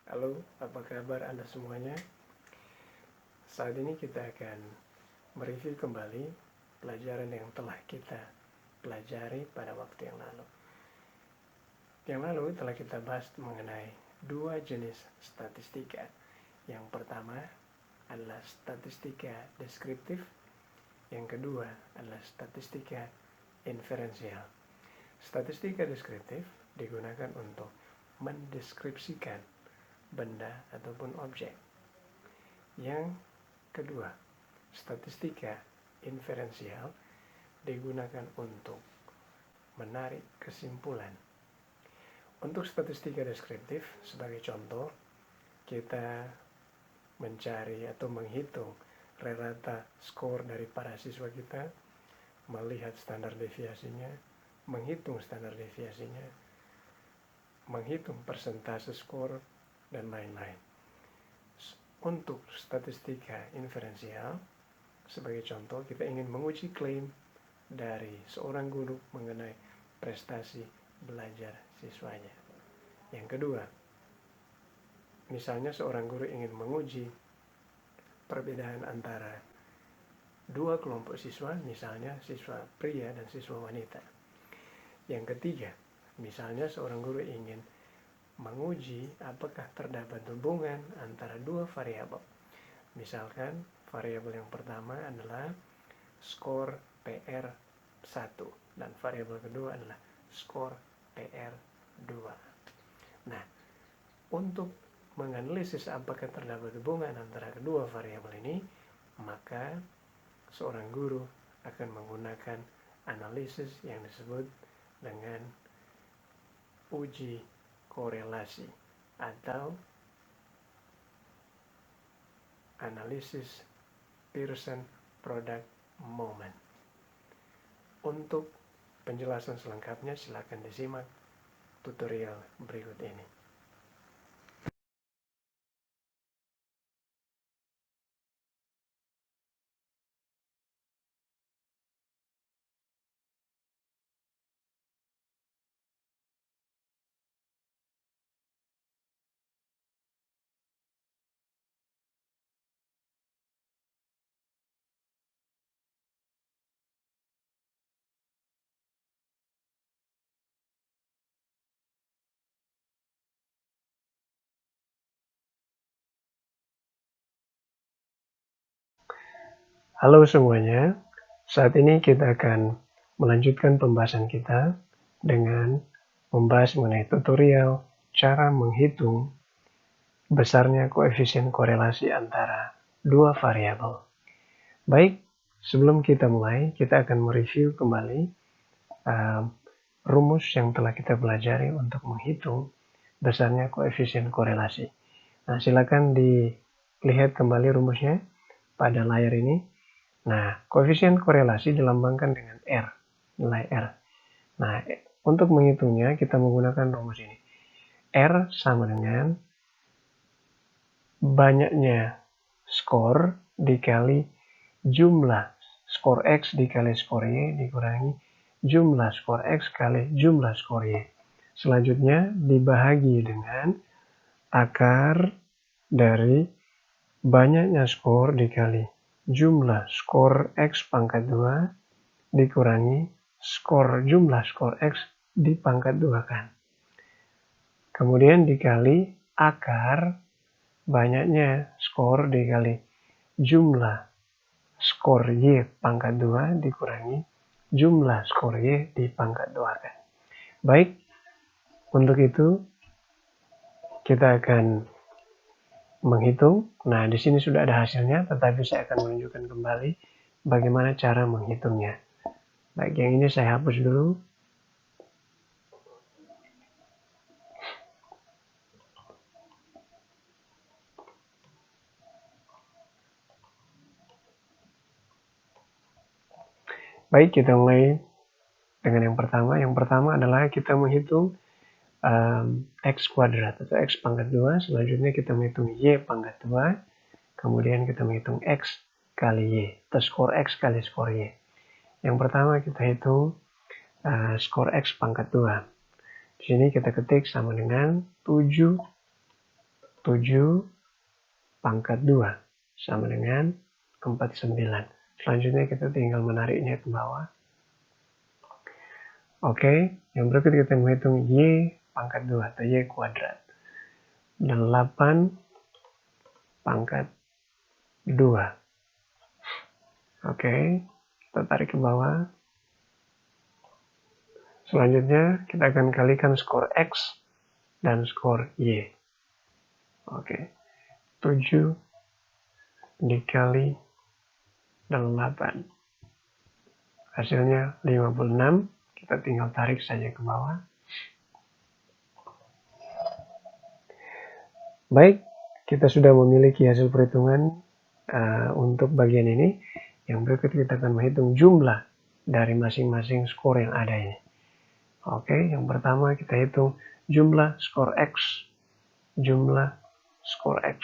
Halo, apa kabar Anda semuanya? Saat ini kita akan mereview kembali pelajaran yang telah kita pelajari pada waktu yang lalu. Yang lalu telah kita bahas mengenai dua jenis statistika. Yang pertama adalah statistika deskriptif, yang kedua adalah statistika inferensial. Statistika deskriptif digunakan untuk mendeskripsikan benda ataupun objek. Yang kedua, statistika inferensial digunakan untuk menarik kesimpulan. Untuk statistika deskriptif, sebagai contoh, kita mencari atau menghitung rata skor dari para siswa kita, melihat standar deviasinya, menghitung standar deviasinya, menghitung persentase skor, dan lain-lain. Untuk statistika inferensial, sebagai contoh, kita ingin menguji klaim dari seorang guru mengenai prestasi belajar siswanya. Yang kedua, misalnya seorang guru ingin menguji perbedaan antara dua kelompok siswa, misalnya siswa pria dan siswa wanita. Yang ketiga, misalnya seorang guru ingin menguji apakah terdapat hubungan antara dua variabel. Misalkan variabel yang pertama adalah skor PR1 dan variabel kedua adalah skor PR2. Nah, untuk menganalisis apakah terdapat hubungan antara kedua variabel ini, maka seorang guru akan menggunakan analisis yang disebut dengan uji korelasi atau analisis Pearson product moment. Untuk penjelasan selengkapnya silakan disimak tutorial berikut ini. Halo semuanya, saat ini kita akan melanjutkan pembahasan kita dengan membahas mengenai tutorial cara menghitung besarnya koefisien korelasi antara dua variabel. Baik, sebelum kita mulai, kita akan mereview kembali rumus yang telah kita pelajari untuk menghitung besarnya koefisien korelasi. Nah, silakan dilihat kembali rumusnya pada layar ini. Nah, koefisien korelasi dilambangkan dengan R, nilai R. Nah, untuk menghitungnya kita menggunakan rumus ini. R sama dengan banyaknya skor dikali jumlah skor X dikali skor Y dikurangi jumlah skor X kali jumlah skor Y. Selanjutnya dibahagi dengan akar dari banyaknya skor dikali jumlah skor X pangkat 2 dikurangi jumlah skor X dipangkat 2 kan. Kemudian dikali akar banyaknya skor dikali jumlah skor Y pangkat 2 dikurangi jumlah skor Y dipangkat 2 kan. Baik, untuk itu kita akan menghitung. Nah, di sini sudah ada hasilnya, tetapi saya akan menunjukkan kembali bagaimana cara menghitungnya. Baik, yang ini saya hapus dulu. Baik, kita mulai dengan yang pertama. Yang pertama adalah kita menghitung X kuadrat atau X pangkat 2. Selanjutnya kita menghitung Y pangkat 2. Kemudian kita menghitung X kali Y, atau skor X kali skor Y. Yang pertama kita hitung skor X pangkat 2. Di sini kita ketik sama dengan 7 7 pangkat 2 sama dengan 49. Selanjutnya kita tinggal menariknya ke bawah. Oke, yang berikut kita menghitung Y pangkat 2 atau Y kuadrat. 8 pangkat 2. Oke, kita tarik ke bawah. Selanjutnya kita akan kalikan skor X dan skor Y. Oke, 7 dikali 8. Hasilnya 56. Kita tinggal tarik saja ke bawah. Baik, kita sudah memiliki hasil perhitungan untuk bagian ini. Yang berikut kita akan menghitung jumlah dari masing-masing skor yang ada ini. Oke, yang pertama kita hitung jumlah skor X. Jumlah skor X.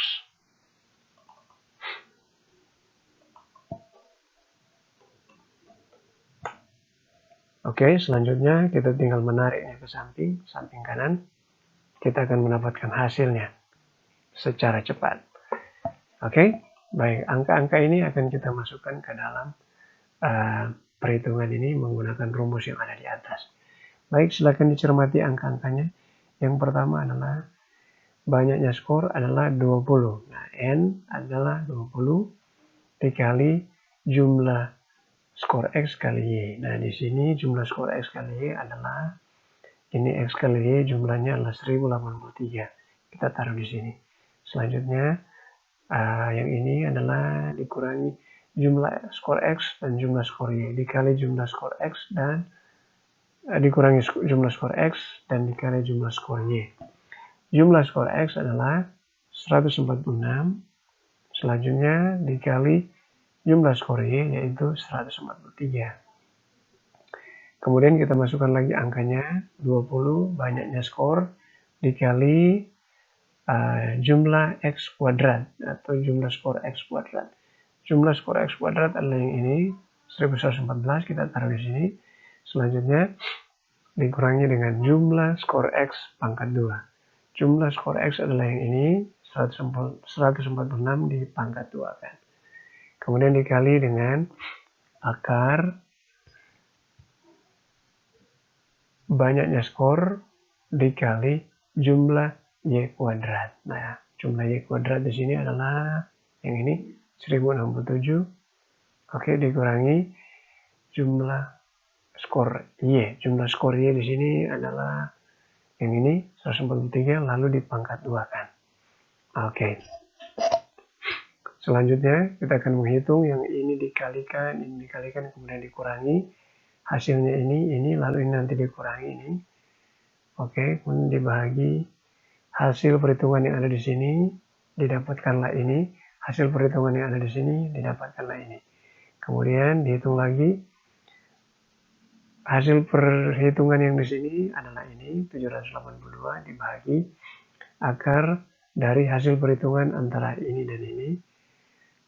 Oke, selanjutnya kita tinggal menariknya ke samping kanan. Kita akan mendapatkan hasilnya secara cepat. Oke, baik, angka-angka ini akan kita masukkan ke dalam perhitungan ini menggunakan rumus yang ada di atas. Baik, silakan dicermati angka-angkanya. Yang pertama adalah banyaknya skor adalah 20. Nah, N adalah 20 dikali jumlah skor X kali Y. Nah, di sini jumlah skor X kali Y adalah, ini X kali Y jumlahnya adalah 1083. Kita taruh di sini. Selanjutnya, yang ini adalah dikurangi jumlah skor X dan jumlah skor Y. Dikali jumlah skor X dan dikurangi jumlah skor X dan dikali jumlah skor Y. Jumlah skor X adalah 146. Selanjutnya dikali jumlah skor Y yaitu 143. Kemudian kita masukkan lagi angkanya 20 banyaknya skor dikali jumlah X kuadrat atau jumlah skor X kuadrat. Jumlah skor X kuadrat adalah yang ini 1114, kita taruh di sini. Selanjutnya dikurangi dengan jumlah skor X pangkat 2. Jumlah skor X adalah yang ini 146 dipangkat 2 kan. Kemudian dikali dengan akar banyaknya skor dikali jumlah Y kuadrat. Nah, jumlah Y kuadrat di sini adalah yang ini 1067. Oke, dikurangi jumlah skor Y. Jumlah skor Y di sini adalah yang ini 143 lalu dipangkat 2 kan. Oke. Selanjutnya kita akan menghitung yang ini dikalikan, kemudian dikurangi. Hasilnya ini, lalu ini nanti dikurangi ini. Oke, kemudian dibagi hasil perhitungan yang ada di sini, didapatkanlah ini. Hasil perhitungan yang ada di sini, didapatkanlah ini. Kemudian dihitung lagi. Hasil perhitungan yang di sini adalah ini, 782 dibagi akar dari hasil perhitungan antara ini dan ini.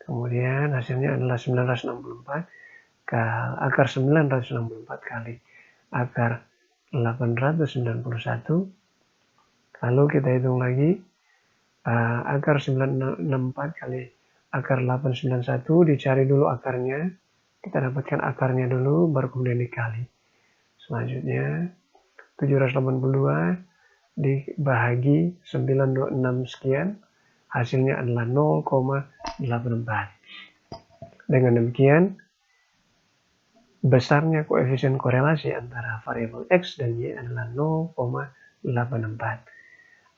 Kemudian hasilnya adalah 964. Akar 964 kali akar 891. Lalu kita hitung lagi akar 964 kali akar 891, dicari dulu akarnya. Kita dapatkan akarnya dulu, baru kemudian dikali. Selanjutnya 782 dibagi 926 sekian, hasilnya adalah 0,84. Dengan demikian, besarnya koefisien korelasi antara variabel X dan Y adalah 0,84.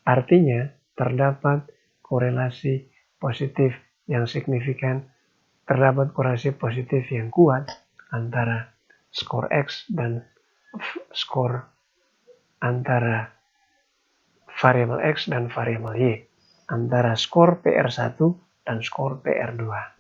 Artinya, terdapat korelasi positif yang signifikan, terdapat korelasi positif yang kuat antara skor X dan skor antara variabel X dan variabel Y, antara skor PR1 dan skor PR2.